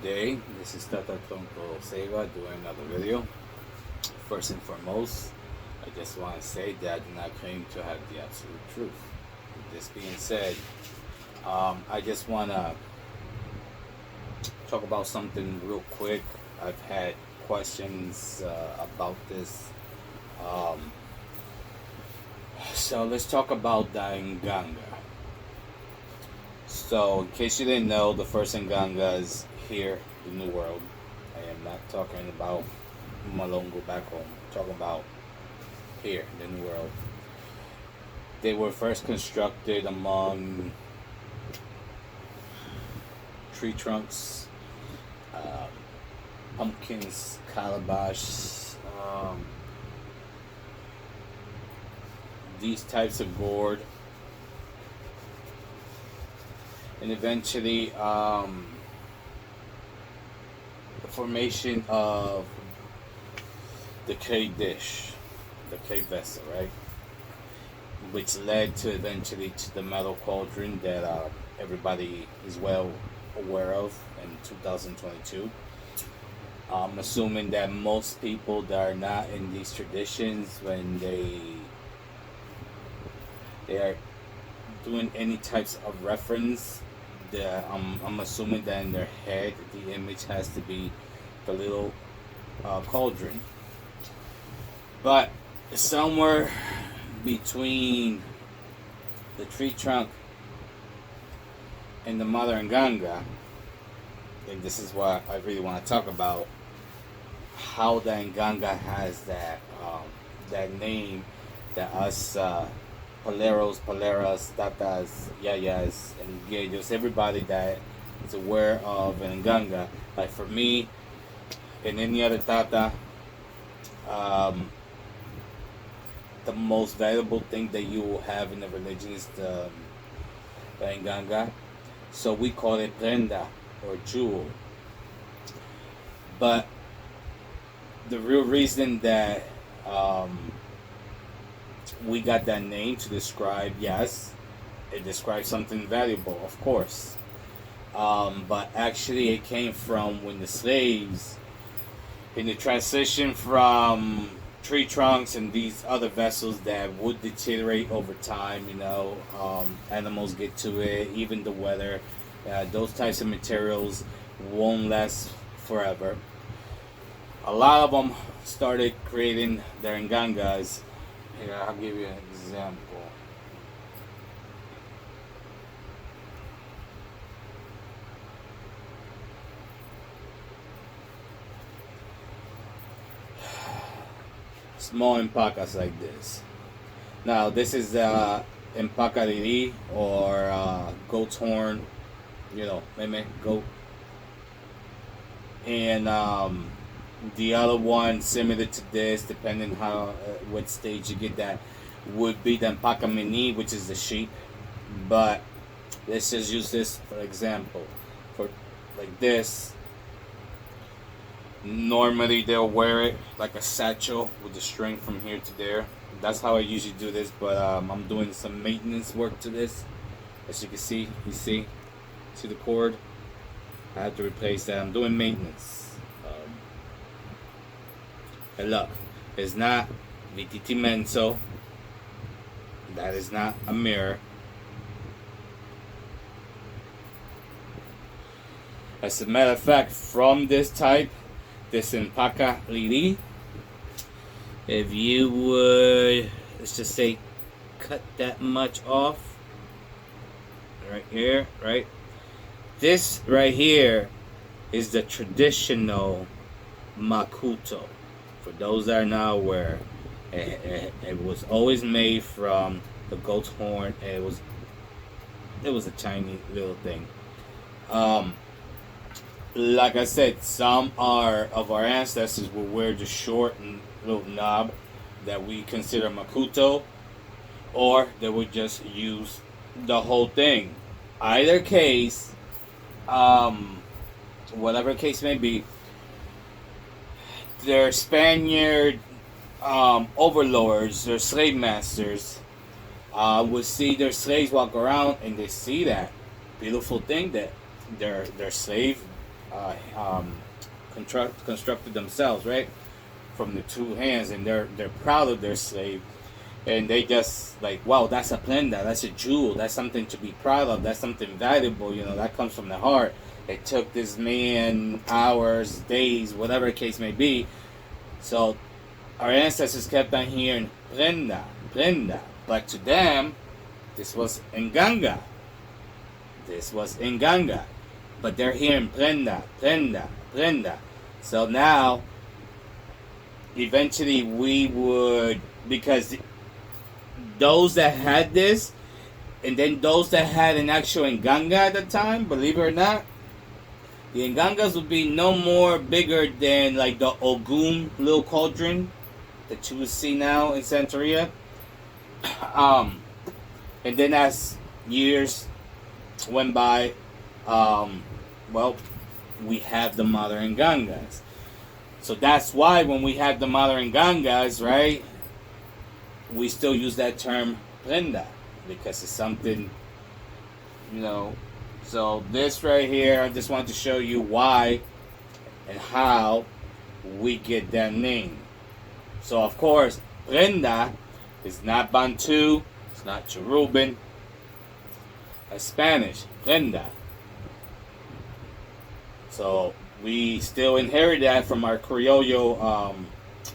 Good day. This is Tata Tonko Seiba doing another video. First and foremost, I just want to say that I do not claim to have the absolute truth. With this being said, I just want to talk about something real quick. I've had questions about this. Um, so let's talk about the Nganga. So, in case you didn't know, the first Nganga is here, the New World. I am not talking about Malongo back home. I'm talking about here, the New World. They were first constructed among tree trunks, um, pumpkins, calabash, these types of gourd, and eventually the formation of the clay dish, the clay vessel, right? Which led to eventually to the metal cauldron that everybody is well aware of in 2022. I'm assuming that most people that are not in these traditions, when they are doing any types of reference, I'm assuming that in their head the image has to be the little cauldron. But somewhere between the tree trunk and the mother Nganga, and this is what I really want to talk about, how the Nganga has that name that us Paleros, Paleras, Tatas, Yayas, and Gallos, everybody that is aware of an Nganga. Like for me and any other Tata, the most valuable thing that you will have in the religion is the Nganga. So we call it prenda or jewel. But the real reason that we got that name to describe, yes, it describes something valuable, of course. But actually, it came from when the slaves, in the transition from tree trunks and these other vessels that would deteriorate over time, animals get to it, even the weather, those types of materials won't last forever. A lot of them started creating their ngangas. Here, I'll give you an example. Small impacas like this. Now, this is impacadiri or goat's horn, meme, goat. And the other one similar to this, depending how what stage you get that, would be the Mpaka Mini, which is the sheep. But let's just use this for example. For like this, normally they'll wear it like a satchel with the string from here to there. That's how I usually do this, but I'm doing some maintenance work to this. As you can see, see the cord? I have to replace that. I'm doing maintenance. And look, it's not Vititimenso. That is not a mirror. As a matter of fact, from this type, this Impaka Liri, if you would, let's just say, cut that much off, right here, right? This right here is the traditional Makuto. For those that are not aware, it was always made from the goat's horn. It was a tiny little thing. Like I said, some of our ancestors would wear the short and little knob that we consider makuto, or they would just use the whole thing. Either case, whatever case may be, their Spaniard overlords, their slave masters, would see their slaves walk around, and they see that beautiful thing that their slave constructed themselves, right, from the two hands, and they're proud of their slave, and they just like, wow, that's a prenda, that's a jewel, that's something to be proud of, that's something valuable, that comes from the heart. It took this man hours, days, whatever the case may be. So our ancestors kept on hearing prenda, prenda, but to them, this was enganga. This was enganga. But they're hearing prenda, prenda, prenda. So now, eventually we would, because those that had this, and then those that had an actual enganga at the time, believe it or not, the engangas would be no more bigger than like the Ogun little cauldron that you would see now in Santeria. And then as years went by, we have the modern Gangas. So that's why when we have the modern Gangas, right, we still use that term prenda, because it's something, So this right here, I just wanted to show you why and how we get that name. So of course, prenda is not Bantu, it's not Yoruban, it's Spanish, prenda. So we still inherit that from our Criollo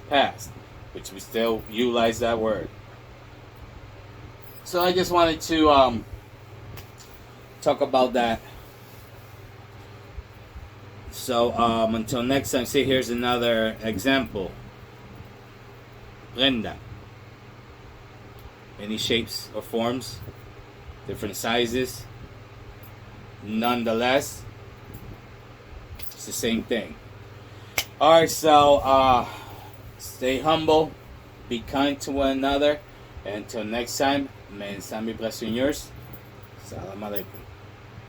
past, which we still utilize that word. So I just wanted to talk about that. So until next time, see, here's another example. Prenda. Any shapes or forms, different sizes. Nonetheless, it's the same thing. Alright, so stay humble, be kind to one another, and until next time, may Sami bless you and yours. Salam alaikum.